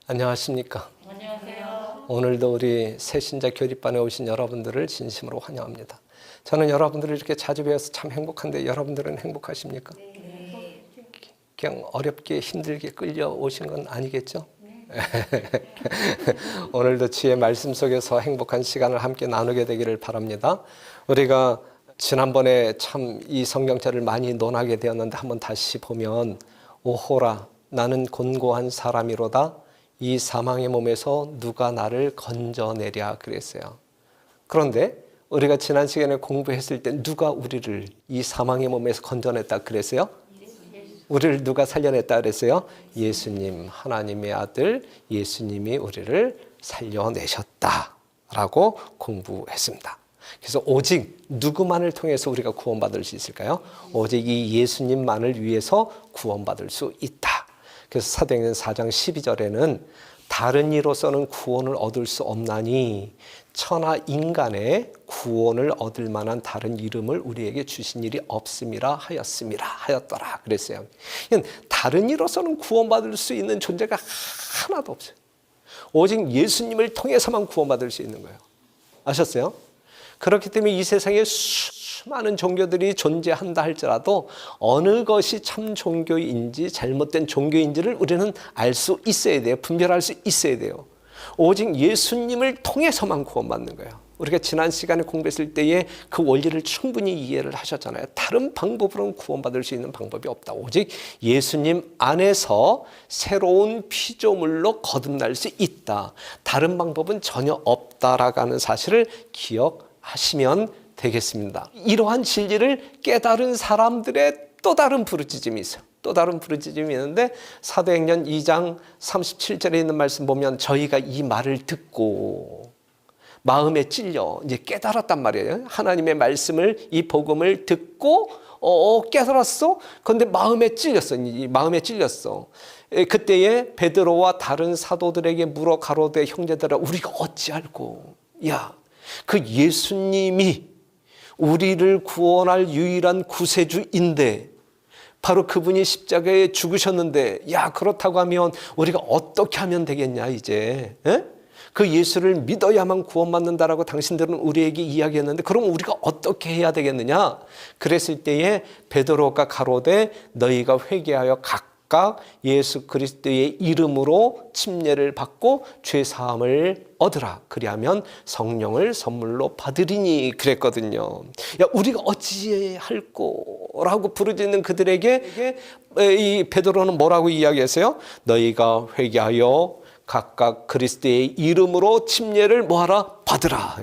안녕하십니까? 안녕하세요. 오늘도 우리 새신자 교립반에 오신 여러분들을 진심으로 환영합니다. 저는 여러분들을 이렇게 자주 뵈어서 참 행복한데 여러분들은 행복하십니까? 네. 그냥 어렵게 힘들게 끌려오신 건 아니겠죠? 오늘도 주의 말씀 속에서 행복한 시간을 함께 나누게 되기를 바랍니다. 우리가 지난번에 참 이 성경책을 많이 논하게 되었는데 한번 다시 보면 오호라 나는 곤고한 사람이로다 이 사망의 몸에서 누가 나를 건져내랴 그랬어요. 그런데 우리가 지난 시간에 공부했을 때 누가 우리를 이 사망의 몸에서 건져냈다 그랬어요? 우리를 누가 살려냈다 그랬어요? 예수님, 하나님의 아들 예수님이 우리를 살려내셨다라고 공부했습니다. 그래서 오직 누구만을 통해서 우리가 구원받을 수 있을까요? 오직 이 예수님만을 위해서 구원받을 수 있다. 그래서 사도행전 4장 12절에는 다른 이로서는 구원을 얻을 수 없나니 천하 인간의 구원을 얻을 만한 다른 이름을 우리에게 주신 일이 없음이라 하였더라 그랬어요. 다른 이로서는 구원받을 수 있는 존재가 하나도 없어요. 오직 예수님을 통해서만 구원받을 수 있는 거예요. 아셨어요? 그렇기 때문에 이 세상에 수많은 종교들이 존재한다 할지라도 어느 것이 참 종교인지 잘못된 종교인지를 우리는 알 수 있어야 돼요. 분별할 수 있어야 돼요. 오직 예수님을 통해서만 구원받는 거예요. 우리가 지난 시간에 공부했을 때에 그 원리를 충분히 이해를 하셨잖아요. 다른 방법으로는 구원받을 수 있는 방법이 없다. 오직 예수님 안에서 새로운 피조물로 거듭날 수 있다. 다른 방법은 전혀 없다라고 하는 사실을 기억하시면 되겠습니다. 이러한 진리를 깨달은 사람들의 또 다른 부르짖음이 있어요. 또 다른 부르짖음이 있는데 사도행전 2장 37절에 있는 말씀 보면 저희가 이 말을 듣고 마음에 찔려 이제 깨달았단 말이에요. 하나님의 말씀을 이 복음을 듣고 깨달았어. 그런데 마음에 찔렸어. 마음에 찔렸어. 그때에 베드로와 다른 사도들에게 물어 가로되 형제들아 우리가 어찌 알고 그 예수님이 우리를 구원할 유일한 구세주인데 바로 그분이 십자가에 죽으셨는데 그렇다고 하면 우리가 어떻게 하면 되겠냐 이제 그 예수를 믿어야만 구원받는다라고 당신들은 우리에게 이야기했는데 그럼 우리가 어떻게 해야 되겠느냐. 그랬을 때에 베드로가 가로되 너희가 회개하여 각각 예수 그리스도의 이름으로 침례를 받고 죄사함을 얻으라. 그리하면 성령을 선물로 받으리니 그랬거든요. 우리가 어찌할꼬라고 부르짖는 그들에게 이 베드로는 뭐라고 이야기했어요? 너희가 회개하여 각각 그리스도의 이름으로 침례를 뭐하라? 받으라.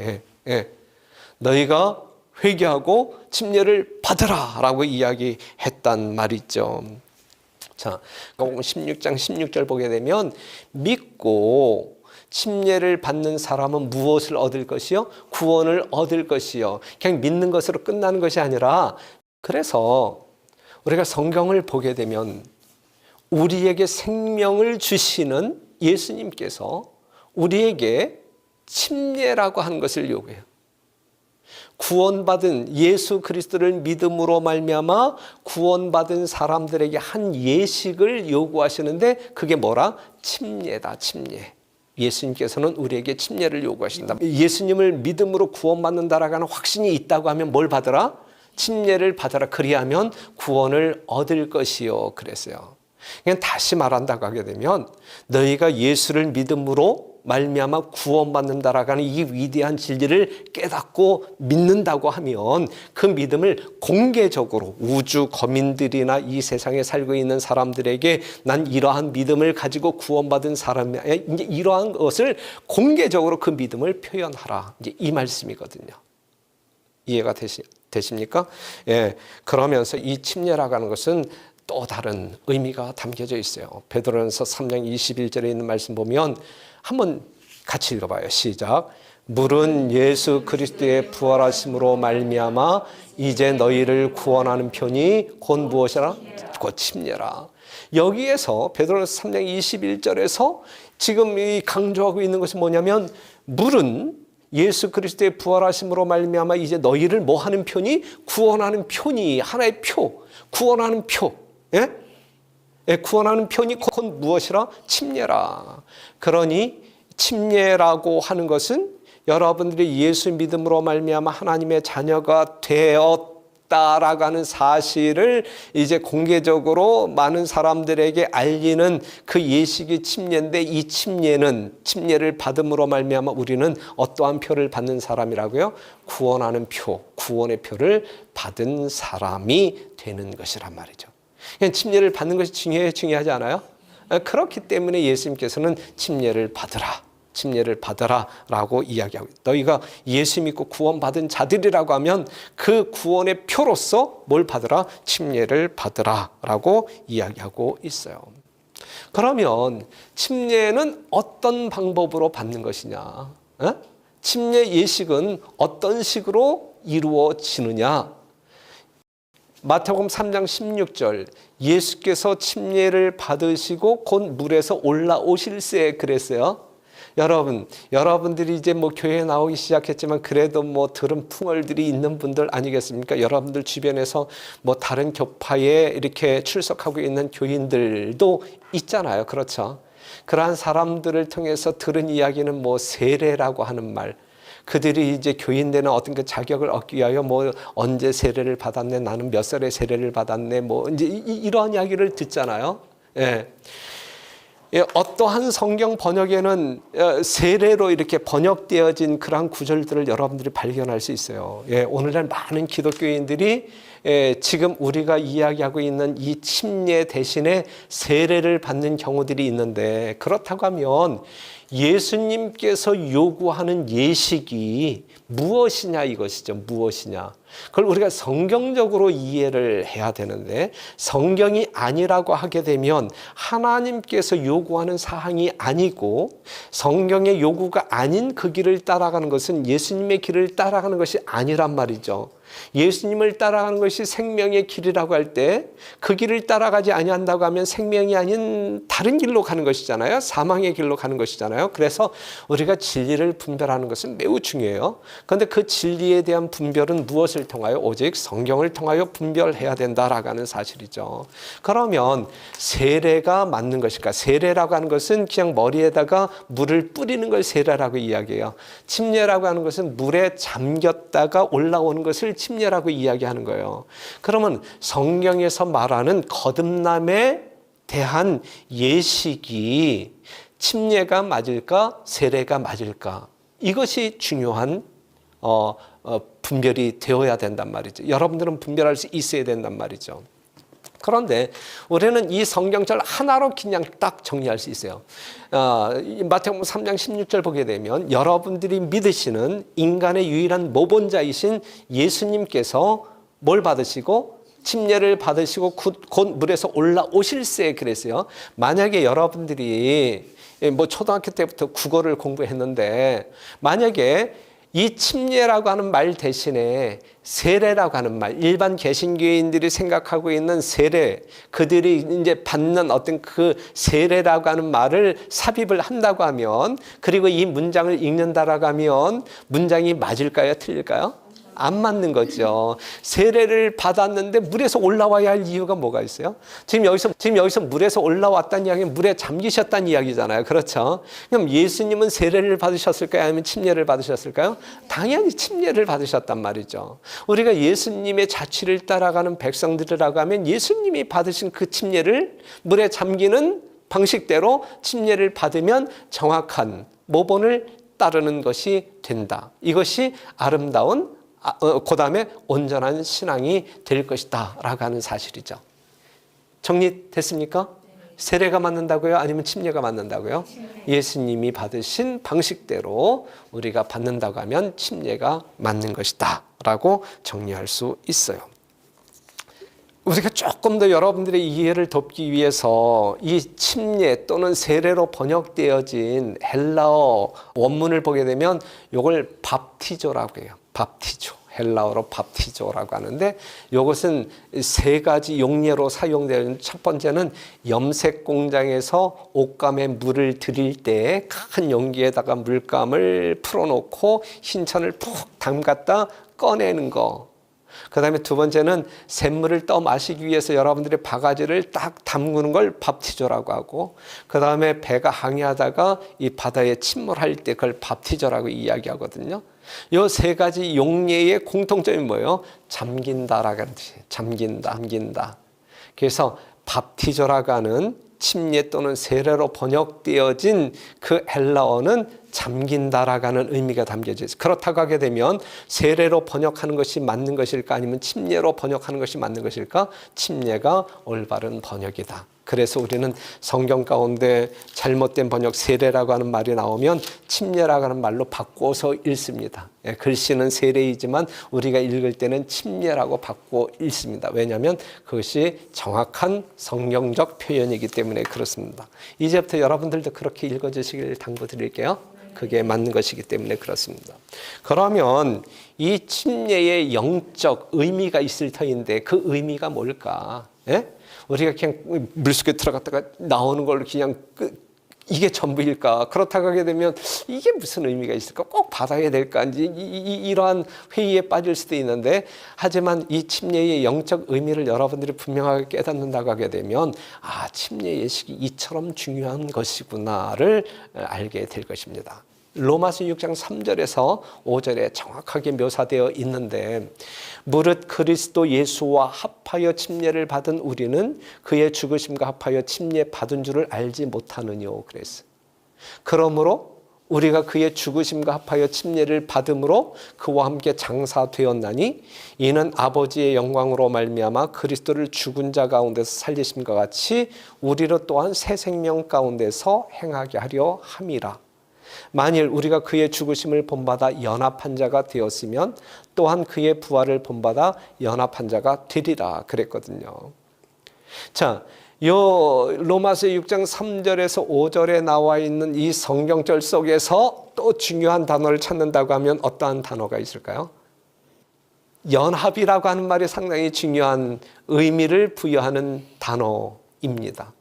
너희가 회개하고 침례를 받으라 라고 이야기했단 말이죠. 자, 16장 16절 보게 되면 믿고 침례를 받는 사람은 무엇을 얻을 것이요? 구원을 얻을 것이요. 그냥 믿는 것으로 끝나는 것이 아니라 그래서 우리가 성경을 보게 되면 우리에게 생명을 주시는 예수님께서 우리에게 침례라고 하는 것을 요구해요. 구원받은 예수 그리스도를 믿음으로 말미암아 구원받은 사람들에게 한 예식을 요구하시는데 그게 뭐라? 침례다. 침례. 예수님께서는 우리에게 침례를 요구하신다. 예수님을 믿음으로 구원받는다라고 하는 확신이 있다고 하면 뭘 받으라? 침례를 받으라. 그리하면 구원을 얻을 것이요 그랬어요. 그냥 다시 말한다고 하게 되면 너희가 예수를 믿음으로 말미암아 구원받는다라고 하는 이 위대한 진리를 깨닫고 믿는다고 하면 그 믿음을 공개적으로 우주 거민들이나 이 세상에 살고 있는 사람들에게 난 이러한 믿음을 가지고 구원받은 사람이야. 이제 이러한 것을 공개적으로 그 믿음을 표현하라. 이제 이 말씀이거든요. 이해가 되십니까? 그러면서 이 침례라고 하는 것은 또 다른 의미가 담겨져 있어요. 베드로전서 3장 21절에 있는 말씀 보면 한번 같이 읽어봐요. 시작. 물은 예수 그리스도의 부활하심으로 말미암아 이제 너희를 구원하는 편이 곧 무엇이라? 곧 침례라. 여기에서 베드로전서 3장 21절에서 지금 이 강조하고 있는 것이 뭐냐면 물은 예수 그리스도의 부활하심으로 말미암아 이제 너희를 뭐 하는 편이? 구원하는 편이 하나의 표, 구원하는 표. 구원하는 편이 곧 무엇이라? 침례라. 그러니 침례라고 하는 것은 여러분들이 예수 믿음으로 말미암아 하나님의 자녀가 되었다라고 하는 사실을 이제 공개적으로 많은 사람들에게 알리는 그 예식이 침례인데, 이 침례를 받음으로 말미암아 우리는 어떠한 표를 받는 사람이라고요? 구원하는 표, 구원의 표를 받은 사람이 되는 것이란 말이죠. 그냥 침례를 받는 것이 중요하지 않아요? 그렇기 때문에 예수님께서는 침례를 받으라 라고 이야기하고, 너희가 예수 믿고 구원받은 자들이라고 하면 그 구원의 표로서 뭘 받으라? 침례를 받으라 라고 이야기하고 있어요. 그러면 침례는 어떤 방법으로 받는 것이냐? 침례 예식은 어떤 식으로 이루어지느냐? 마태복음 3장 16절, 예수께서 침례를 받으시고 곧 물에서 올라오실세 그랬어요. 여러분들이 이제 교회에 나오기 시작했지만 그래도 들은 풍월들이 있는 분들 아니겠습니까? 여러분들 주변에서 다른 교파에 이렇게 출석하고 있는 교인들도 있잖아요. 그렇죠? 그러한 사람들을 통해서 들은 이야기는 세례라고 하는 말, 그들이 이제 교인 되는 어떤 그 자격을 얻기 위하여 언제 세례를 받았네, 나는 몇 살에 세례를 받았네, 이제 이러한 이야기를 듣잖아요. 예. 어떠한 성경 번역에는 세례로 이렇게 번역되어진 그러한 구절들을 여러분들이 발견할 수 있어요. 오늘날 많은 기독교인들이 지금 우리가 이야기하고 있는 이 침례 대신에 세례를 받는 경우들이 있는데, 그렇다고 하면 예수님께서 요구하는 예식이 무엇이냐 이것이죠. 무엇이냐. 그걸 우리가 성경적으로 이해를 해야 되는데, 성경이 아니라고 하게 되면 하나님께서 요구하는 사항이 아니고 성경의 요구가 아닌 그 길을 따라가는 것은 예수님의 길을 따라가는 것이 아니란 말이죠. 예수님을 따라가는 것이 생명의 길이라고 할 때 그 길을 따라가지 아니한다고 하면 생명이 아닌 다른 길로 가는 것이잖아요. 사망의 길로 가는 것이잖아요. 그래서 우리가 진리를 분별하는 것은 매우 중요해요. 그런데 그 진리에 대한 분별은 무엇을 통하여? 오직 성경을 통하여 분별해야 된다라고 하는 사실이죠. 그러면 세례가 맞는 것일까? 세례라고 하는 것은 그냥 머리에다가 물을 뿌리는 걸 세례라고 이야기해요. 침례라고 하는 것은 물에 잠겼다가 올라오는 것을 침례라고 이야기하는 거예요. 그러면 성경에서 말하는 거듭남에 대한 예식이 침례가 맞을까? 세례가 맞을까? 이것이 중요한 분별이 되어야 된단 말이죠. 여러분들은 분별할 수 있어야 된단 말이죠. 그런데 우리는 이 성경절 하나로 그냥 딱 정리할 수 있어요. 마태복음 3장 16절 보게 되면 여러분들이 믿으시는 인간의 유일한 모본자이신 예수님께서 뭘 받으시고 침례를 받으시고 곧 물에서 올라오실세 그랬어요. 만약에 여러분들이 초등학교 때부터 국어를 공부했는데, 만약에 이 침례라고 하는 말 대신에 세례라고 하는 말, 일반 개신교인들이 생각하고 있는 세례, 그들이 이제 받는 어떤 그 세례라고 하는 말을 삽입을 한다고 하면, 그리고 이 문장을 읽는다라고 하면 문장이 맞을까요? 틀릴까요? 안 맞는 거죠. 세례를 받았는데 물에서 올라와야 할 이유가 뭐가 있어요? 지금 여기서 물에서 올라왔다는 이야기는 물에 잠기셨다는 이야기잖아요. 그렇죠? 그럼 예수님은 세례를 받으셨을까요? 아니면 침례를 받으셨을까요? 당연히 침례를 받으셨단 말이죠. 우리가 예수님의 자취를 따라가는 백성들이라고 하면 예수님이 받으신 그 침례를 물에 잠기는 방식대로 침례를 받으면 정확한 모본을 따르는 것이 된다. 이것이 아름다운 그 다음에 온전한 신앙이 될 것이다 라고 하는 사실이죠. 정리됐습니까? 세례가 맞는다고요? 아니면 침례가 맞는다고요? 예수님이 받으신 방식대로 우리가 받는다고 하면 침례가 맞는 것이다 라고 정리할 수 있어요. 우리가 조금 더 여러분들의 이해를 돕기 위해서 이 침례 또는 세례로 번역되어진 헬라어 원문을 보게 되면 이걸 밥티조라고 해요. 밥티조. 헬라어로 밥티조라고 하는데, 이것은 세 가지 용례로 사용되는, 첫 번째는 염색 공장에서 옷감에 물을 들일 때 큰 용기에다가 물감을 풀어놓고 흰천을 푹 담갔다 꺼내는 거. 그 다음에 두 번째는 샘물을 떠 마시기 위해서 여러분들이 바가지를 딱 담그는 걸 밥티저라고 하고, 그 다음에 배가 항해하다가 이 바다에 침몰할 때 그걸 밥티저라고 이야기하거든요. 이 세 가지 용례의 공통점이 뭐예요? 잠긴다라는 뜻이에요. 잠긴다. 그래서 밥티저라고 하는 침례 또는 세례로 번역되어진 그 헬라어는 잠긴다라고 하는 의미가 담겨져 있어요. 그렇다고 하게 되면 세례로 번역하는 것이 맞는 것일까, 아니면 침례로 번역하는 것이 맞는 것일까? 침례가 올바른 번역이다. 그래서 우리는 성경 가운데 잘못된 번역 세례라고 하는 말이 나오면 침례라고 하는 말로 바꿔서 읽습니다. 글씨는 세례이지만 우리가 읽을 때는 침례라고 바꿔 읽습니다. 왜냐하면 그것이 정확한 성경적 표현이기 때문에 그렇습니다. 이제부터 여러분들도 그렇게 읽어주시길 당부드릴게요. 그게 맞는 것이기 때문에 그렇습니다. 그러면 이 침례의 영적 의미가 있을 터인데 그 의미가 뭘까? 예? 우리가 그냥 물속에 들어갔다가 나오는 걸로 그냥 이게 전부일까? 그렇다고 하게 되면 이게 무슨 의미가 있을까? 꼭 받아야 될까? 이러한 회의에 빠질 수도 있는데, 하지만 이 침례의 영적 의미를 여러분들이 분명하게 깨닫는다고 하게 되면 침례 예식이 이처럼 중요한 것이구나를 알게 될 것입니다. 로마서 6장 3절에서 5절에 정확하게 묘사되어 있는데, 무릇 그리스도 예수와 합하여 침례를 받은 우리는 그의 죽으심과 합하여 침례 받은 줄을 알지 못하느뇨 그랬어요. 그러므로 우리가 그의 죽으심과 합하여 침례를 받음으로 그와 함께 장사되었나니 이는 아버지의 영광으로 말미암아 그리스도를 죽은 자 가운데서 살리심과 같이 우리로 또한 새 생명 가운데서 행하게 하려 함이라. 만일 우리가 그의 죽으심을 본받아 연합한 자가 되었으면 또한 그의 부활을 본받아 연합한 자가 되리라 그랬거든요. 자, 요 로마서 6장 3절에서 5절에 나와 있는 이 성경절 속에서 또 중요한 단어를 찾는다고 하면 어떠한 단어가 있을까요? 연합이라고 하는 말이 상당히 중요한 의미를 부여하는 단어입니다.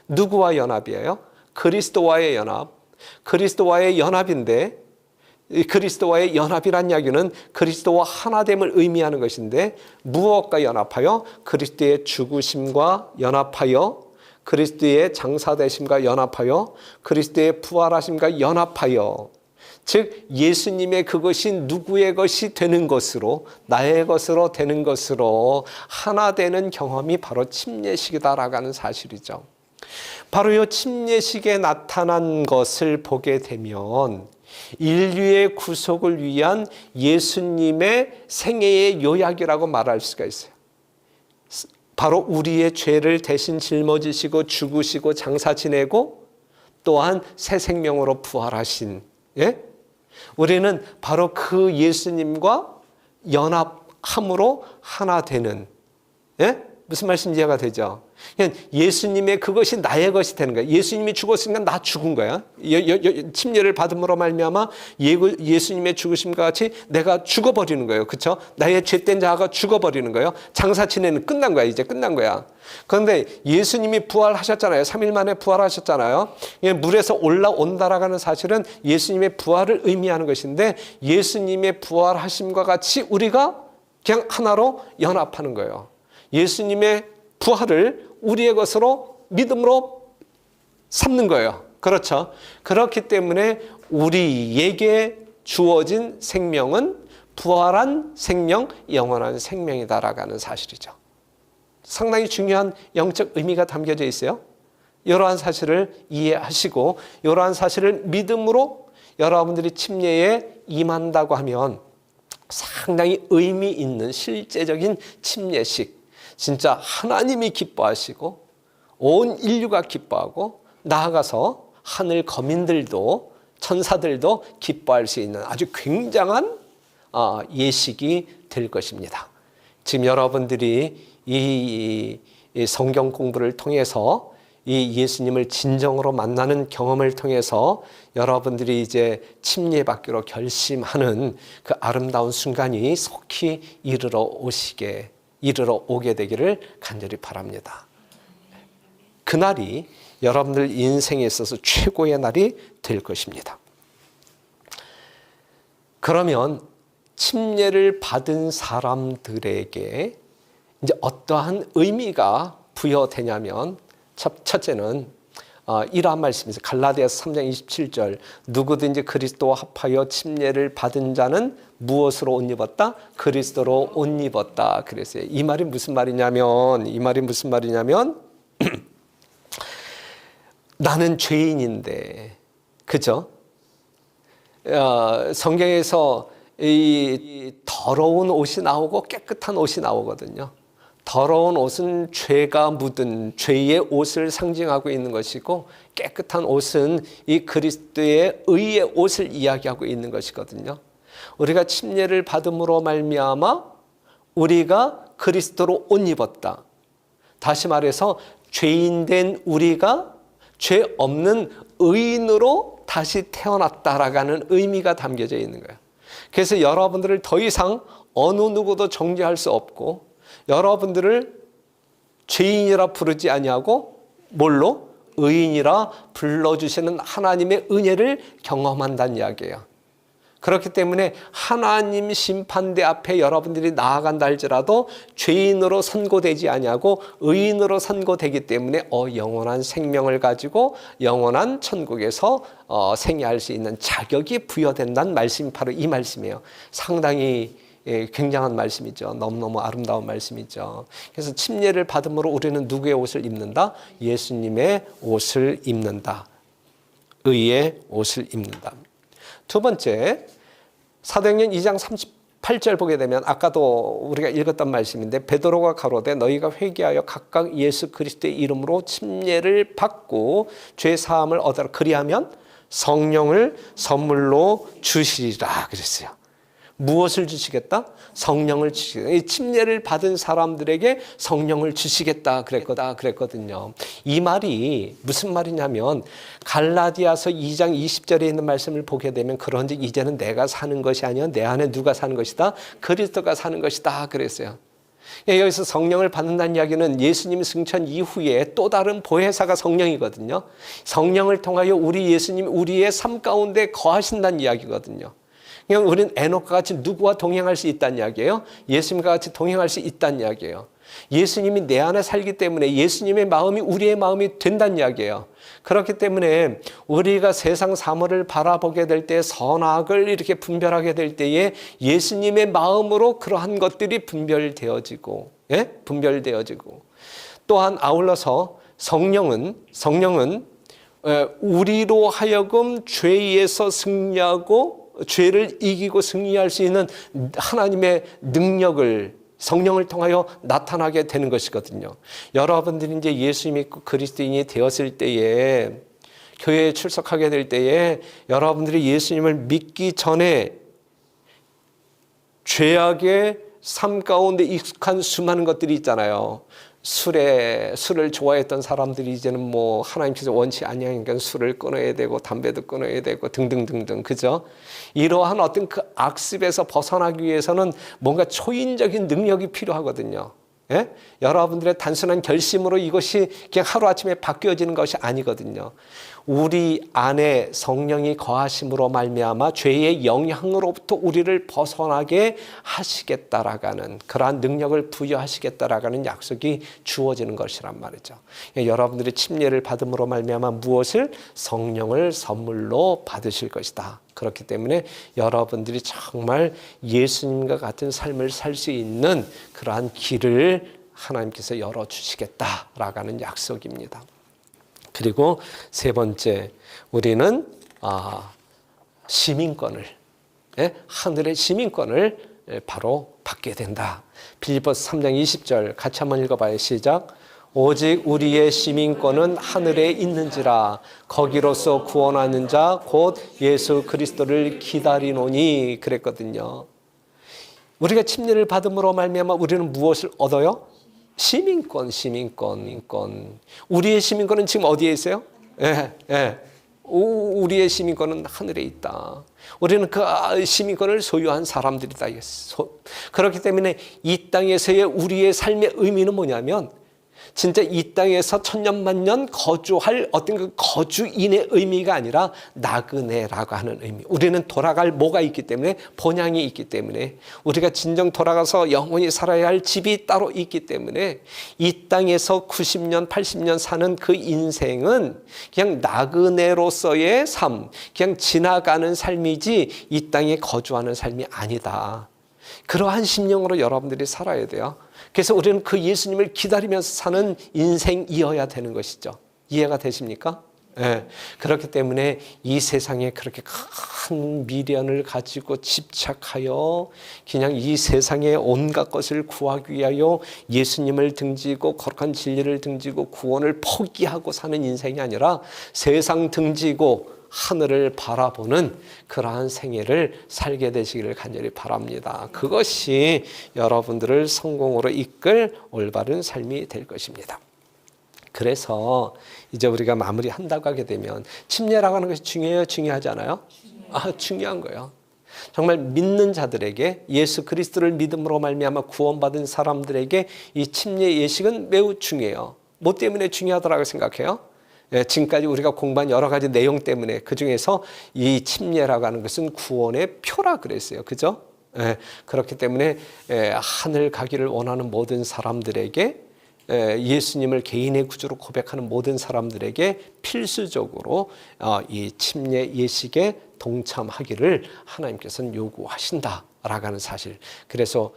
누구와 연합이에요? 그리스도와의 연합. 그리스도와의 연합인데, 그리스도와의 연합이란 이야기는 그리스도와 하나됨을 의미하는 것인데, 무엇과 연합하여? 그리스도의 죽으심과 연합하여, 그리스도의 장사되심과 연합하여, 그리스도의 부활하심과 연합하여, 즉 예수님의 그것이 누구의 것이 되는 것으로, 나의 것으로 되는 것으로 하나 되는 경험이 바로 침례식이다라고 하는 사실이죠. 바로 이 침례식에 나타난 것을 보게 되면 인류의 구속을 위한 예수님의 생애의 요약이라고 말할 수가 있어요. 바로 우리의 죄를 대신 짊어지시고 죽으시고 장사 지내고 또한 새 생명으로 부활하신, 우리는 바로 그 예수님과 연합함으로 하나 되는, 무슨 말씀인지 이해가 되죠? 예수님의 그것이 나의 것이 되는 거야. 예수님이 죽었으니까 나 죽은 거야. 침례를 받음으로 말미암아 예수님의 죽으심과 같이 내가 죽어버리는 거예요. 그렇죠? 나의 죄된 자가 죽어버리는 거예요. 장사 지내는 끝난 거야. 이제 끝난 거야. 그런데 예수님이 부활하셨잖아요. 3일 만에 부활하셨잖아요. 물에서 올라온다라고 하는 사실은 예수님의 부활을 의미하는 것인데, 예수님의 부활하심과 같이 우리가 그냥 하나로 연합하는 거예요. 예수님의 부활을 우리의 것으로 믿음으로 삼는 거예요. 그렇죠? 그렇기 때문에 우리에게 주어진 생명은 부활한 생명, 영원한 생명이다라고 하는 사실이죠. 상당히 중요한 영적 의미가 담겨져 있어요. 이러한 사실을 이해하시고 이러한 사실을 믿음으로 여러분들이 침례에 임한다고 하면 상당히 의미 있는 실제적인 침례식, 진짜 하나님이 기뻐하시고 온 인류가 기뻐하고 나아가서 하늘 거민들도 천사들도 기뻐할 수 있는 아주 굉장한 예식이 될 것입니다. 지금 여러분들이 이 성경 공부를 통해서 이 예수님을 진정으로 만나는 경험을 통해서 여러분들이 이제 침례받기로 결심하는 그 아름다운 순간이 속히 이르러 오게 되기를 간절히 바랍니다. 그날이 여러분들 인생에 있어서 최고의 날이 될 것입니다. 그러면 침례를 받은 사람들에게 이제 어떠한 의미가 부여되냐면 첫째는 이러한 말씀이죠. 갈라디아서 3장 27절 누구든지 그리스도와 합하여 침례를 받은 자는 무엇으로 옷 입었다? 그리스도로 옷 입었다 그랬어요. 이 말이 무슨 말이냐면 나는 죄인인데 그죠? 성경에서 이 더러운 옷이 나오고 깨끗한 옷이 나오거든요. 더러운 옷은 죄가 묻은 죄의 옷을 상징하고 있는 것이고 깨끗한 옷은 이 그리스도의 의의 옷을 이야기하고 있는 것이거든요. 우리가 침례를 받음으로 말미암아 우리가 그리스도로 옷 입었다. 다시 말해서 죄인 된 우리가 죄 없는 의인으로 다시 태어났다라는 의미가 담겨져 있는 거예요. 그래서 여러분들을 더 이상 어느 누구도 정죄할 수 없고 여러분들을 죄인이라 부르지 아니하고 뭘로? 의인이라 불러주시는 하나님의 은혜를 경험한다는 이야기예요. 그렇기 때문에 하나님 심판대 앞에 여러분들이 나아간다 할지라도 죄인으로 선고되지 아니하고 의인으로 선고되기 때문에 영원한 생명을 가지고 영원한 천국에서 생애할 수 있는 자격이 부여된다는 말씀이 바로 이 말씀이에요. 상당히 굉장한 말씀이죠. 너무너무 아름다운 말씀이죠. 그래서 침례를 받음으로 우리는 누구의 옷을 입는다? 예수님의 옷을 입는다. 의의 옷을 입는다. 두 번째, 사도행전 2장 38절 보게 되면 아까도 우리가 읽었던 말씀인데 베드로가 가로되 너희가 회개하여 각각 예수 그리스도의 이름으로 침례를 받고 죄 사함을 얻어라. 그리하면 성령을 선물로 주시리라 그랬어요. 무엇을 주시겠다? 성령을 주시겠다. 이 침례를 받은 사람들에게 성령을 주시겠다 그랬거든요. 이 말이 무슨 말이냐면 갈라디아서 2장 20절에 있는 말씀을 보게 되면 그런즉 이제는 내가 사는 것이 아니라 내 안에 누가 사는 것이다? 그리스도가 사는 것이다 그랬어요. 여기서 성령을 받는다는 이야기는 예수님 승천 이후에 또 다른 보혜사가 성령이거든요. 성령을 통하여 우리 예수님 우리의 삶 가운데 거하신다는 이야기거든요. 그냥 우리는 에녹과 같이 누구와 동행할 수 있다는 이야기예요. 예수님과 같이 동행할 수 있다는 이야기예요. 예수님이 내 안에 살기 때문에 예수님의 마음이 우리의 마음이 된다는 이야기예요. 그렇기 때문에 우리가 세상 사물을 바라보게 될 때 선악을 이렇게 분별하게 될 때에 예수님의 마음으로 그러한 것들이 분별되어지고 또한 아울러서 성령은 우리로 하여금 죄에서 승리하고 죄를 이기고 승리할 수 있는 하나님의 능력을 성령을 통하여 나타나게 되는 것이거든요. 여러분들이 이제 예수 믿고 그리스도인이 되었을 때에 교회에 출석하게 될 때에 여러분들이 예수님을 믿기 전에 죄악의 삶 가운데 익숙한 수많은 것들이 있잖아요. 술을 좋아했던 사람들이 이제는 뭐 하나님께서 원치 아니하니까 술을 끊어야 되고 담배도 끊어야 되고 등등등등 그죠? 이러한 어떤 그 악습에서 벗어나기 위해서는 뭔가 초인적인 능력이 필요하거든요. 예? 여러분들의 단순한 결심으로 이것이 그냥 하루아침에 바뀌어지는 것이 아니거든요. 우리 안에 성령이 거하심으로 말미암아 죄의 영향으로부터 우리를 벗어나게 하시겠다라는 그러한 능력을 부여하시겠다라는 약속이 주어지는 것이란 말이죠. 여러분들이 침례를 받음으로 말미암아 무엇을? 성령을 선물로 받으실 것이다. 그렇기 때문에 여러분들이 정말 예수님과 같은 삶을 살 수 있는 그러한 길을 하나님께서 열어주시겠다라는 약속입니다. 그리고 세 번째, 우리는 시민권을, 하늘의 시민권을 바로 받게 된다. 빌립보서 3장 20절 같이 한번 읽어봐요. 시작. 오직 우리의 시민권은 하늘에 있는지라 거기로서 구원하는 자 곧 예수 그리스도를 기다리노니 그랬거든요. 우리가 침례를 받음으로 말미암아 우리는 무엇을 얻어요? 시민권. 우리의 시민권은 지금 어디에 있어요? 우리의 시민권은 하늘에 있다. 우리는 그 시민권을 소유한 사람들이다. 그렇기 때문에 이 땅에서의 우리의 삶의 의미는 뭐냐면 진짜 이 땅에서 천년만년 거주할 어떤 그 거주인의 의미가 아니라 나그네라고 하는 의미. 우리는 돌아갈 뭐가 있기 때문에, 본향이 있기 때문에, 우리가 진정 돌아가서 영원히 살아야 할 집이 따로 있기 때문에 이 땅에서 90년, 80년 사는 그 인생은 그냥 나그네로서의 삶, 그냥 지나가는 삶이지 이 땅에 거주하는 삶이 아니다. 그러한 심령으로 여러분들이 살아야 돼요. 그래서 우리는 그 예수님을 기다리면서 사는 인생이어야 되는 것이죠. 이해가 되십니까? 네. 그렇기 때문에 이 세상에 그렇게 큰 미련을 가지고 집착하여 그냥 이 세상의 온갖 것을 구하기 위하여 예수님을 등지고 거룩한 진리를 등지고 구원을 포기하고 사는 인생이 아니라 세상 등지고 하늘을 바라보는 그러한 생애를 살게 되시기를 간절히 바랍니다. 그것이 여러분들을 성공으로 이끌 올바른 삶이 될 것입니다. 그래서 이제 우리가 마무리한다고 하게 되면 침례라고 하는 것이 중요해요? 중요하지 않아요? 중요한 거예요. 정말 믿는 자들에게, 예수 그리스도를 믿음으로 말미암아 구원받은 사람들에게 이 침례 예식은 매우 중요해요. 뭐 때문에 중요하다고 생각해요? 지금까지 우리가 공부한 여러 가지 내용 때문에 그중에서 이 침례라고 하는 것은 구원의 표라 그랬어요. 그죠? 그렇기 때문에 하늘 가기를 원하는 모든 사람들에게, 예수님을 개인의 구주로 고백하는 모든 사람들에게 필수적으로 이 침례 예식에 동참하기를 하나님께서는 요구하신다라고 하는 사실. 그래서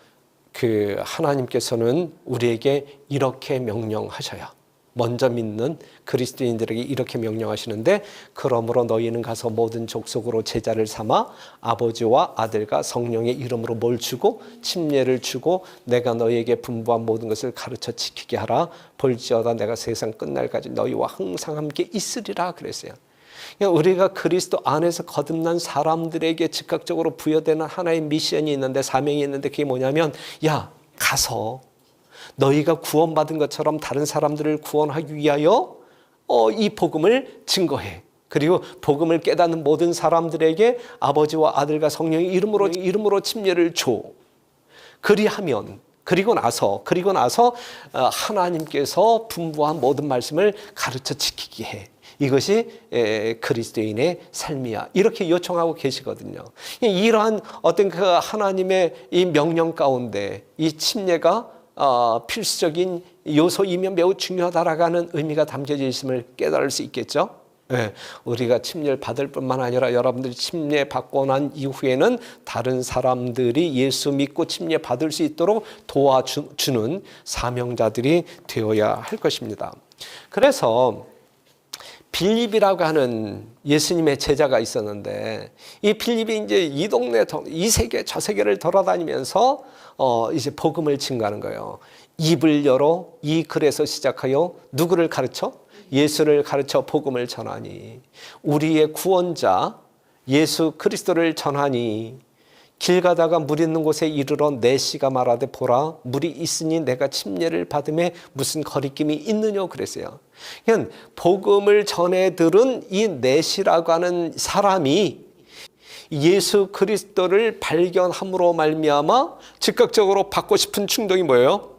그 하나님께서는 우리에게 이렇게 명령하셔요. 먼저 믿는 그리스도인들에게 이렇게 명령하시는데, 그러므로 너희는 가서 모든 족속으로 제자를 삼아 아버지와 아들과 성령의 이름으로 뭘 주고 침례를 주고 내가 너희에게 분부한 모든 것을 가르쳐 지키게 하라. 볼지어다 내가 세상 끝날까지 너희와 항상 함께 있으리라 그랬어요. 우리가 그리스도 안에서 거듭난 사람들에게 즉각적으로 부여되는 하나의 미션이 있는데, 사명이 있는데, 그게 뭐냐면, 야, 가서 너희가 구원받은 것처럼 다른 사람들을 구원하기 위하여 이 복음을 증거해. 그리고 복음을 깨닫는 모든 사람들에게 아버지와 아들과 성령의 이름으로 침례를 줘. 그리고 나서 하나님께서 분부한 모든 말씀을 가르쳐 지키게 해. 이것이 그리스도인의 삶이야. 이렇게 요청하고 계시거든요. 이러한 어떤 그 하나님의 이 명령 가운데 이 침례가 필수적인 요소이면 매우 중요하다라고 하는 의미가 담겨져 있음을 깨달을 수 있겠죠. 우리가 침례를 받을 뿐만 아니라 여러분들이 침례 받고 난 이후에는 다른 사람들이 예수 믿고 침례 받을 수 있도록 도와주는 사명자들이 되어야 할 것입니다. 그래서 빌립이라고 하는 예수님의 제자가 있었는데, 이 빌립이 이제 이 동네, 이 세계, 저 세계를 돌아다니면서 이제 복음을 증거하는 거예요. 입을 열어 이 글에서 시작하여 누구를 가르쳐? 예수를 가르쳐 복음을 전하니, 우리의 구원자 예수 그리스도를 전하니, 길 가다가 물 있는 곳에 이르러 내시가 말하되 보라 물이 있으니 내가 침례를 받음에 무슨 거리낌이 있느냐 그랬어요. 그러니까 복음을 전해 들은 이 내시라고 하는 사람이 예수 그리스도를 발견함으로 말미암아 즉각적으로 받고 싶은 충동이 뭐예요?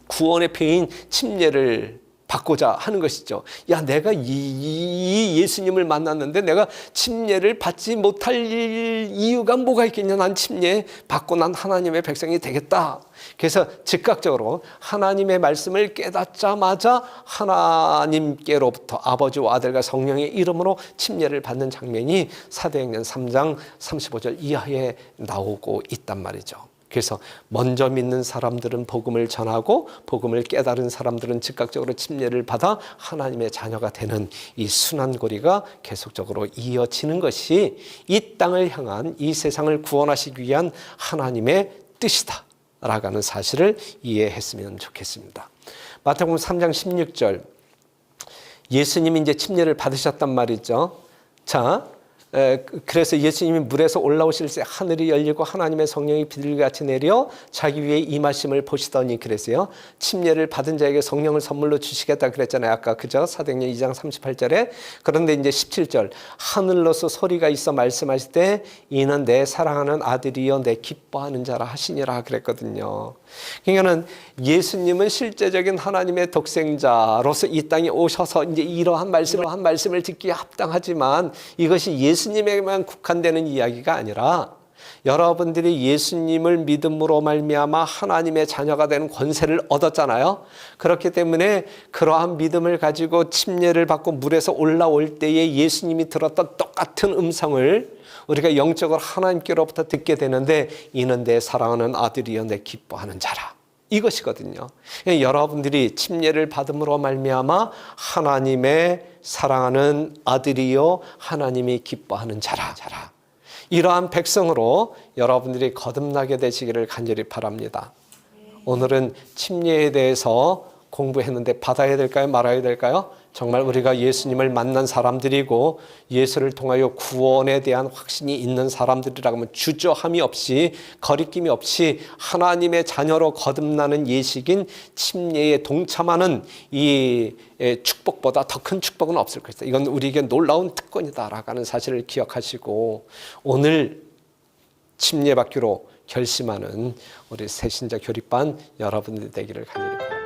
구원의 표인 침례를 받고자 하는 것이죠. 야, 내가 이 예수님을 만났는데 내가 침례를 받지 못할 이유가 뭐가 있겠냐. 난 침례 받고 난 하나님의 백성이 되겠다. 그래서 즉각적으로 하나님의 말씀을 깨닫자마자 하나님께로부터 아버지와 아들과 성령의 이름으로 침례를 받는 장면이 사도행전 3장 35절 이하에 나오고 있단 말이죠. 그래서 먼저 믿는 사람들은 복음을 전하고 복음을 깨달은 사람들은 즉각적으로 침례를 받아 하나님의 자녀가 되는 이 순환고리가 계속적으로 이어지는 것이 이 땅을 향한, 이 세상을 구원하시기 위한 하나님의 뜻이다 라고 하는 사실을 이해했으면 좋겠습니다. 마태복음 3장 16절, 예수님이 이제 침례를 받으셨단 말이죠. 자, 그래서 예수님이 물에서 올라오실 때 하늘이 열리고 하나님의 성령이 비둘기같이 내려 자기 위에 임하심을 보시더니 그랬어요. 침례를 받은 자에게 성령을 선물로 주시겠다 그랬잖아요. 아까 그죠? 사도행전 2장 38절에. 그런데 이제 17절 하늘로서 소리가 있어 말씀하실 때 이는 내 사랑하는 아들이여 내 기뻐하는 자라 하시니라 그랬거든요. 그러니까는 예수님은 실제적인 하나님의 독생자로서 이 땅에 오셔서 이제 이러한 말씀을 듣기에 합당하지만 이것이 예수님에게만 국한되는 이야기가 아니라 여러분들이 예수님을 믿음으로 말미암아 하나님의 자녀가 되는 권세를 얻었잖아요. 그렇기 때문에 그러한 믿음을 가지고 침례를 받고 물에서 올라올 때에 예수님이 들었던 똑같은 음성을 우리가 영적으로 하나님께로부터 듣게 되는데 이는 내 사랑하는 아들이여 내 기뻐하는 자라. 이것이거든요. 여러분들이 침례를 받음으로 말미암아 하나님의 사랑하는 아들이요 하나님이 기뻐하는 자라. 이러한 백성으로 여러분들이 거듭나게 되시기를 간절히 바랍니다. 오늘은 침례에 대해서 공부했는데 받아야 될까요? 말아야 될까요? 정말 우리가 예수님을 만난 사람들이고 예수를 통하여 구원에 대한 확신이 있는 사람들이라고 하면 주저함이 없이 거리낌이 없이 하나님의 자녀로 거듭나는 예식인 침례에 동참하는 이 축복보다 더 큰 축복은 없을 것이다. 이건 우리에게 놀라운 특권이다라고 하는 사실을 기억하시고 오늘 침례 받기로 결심하는 우리 새신자 교립반 여러분들 되기를 간절히 바랍니다.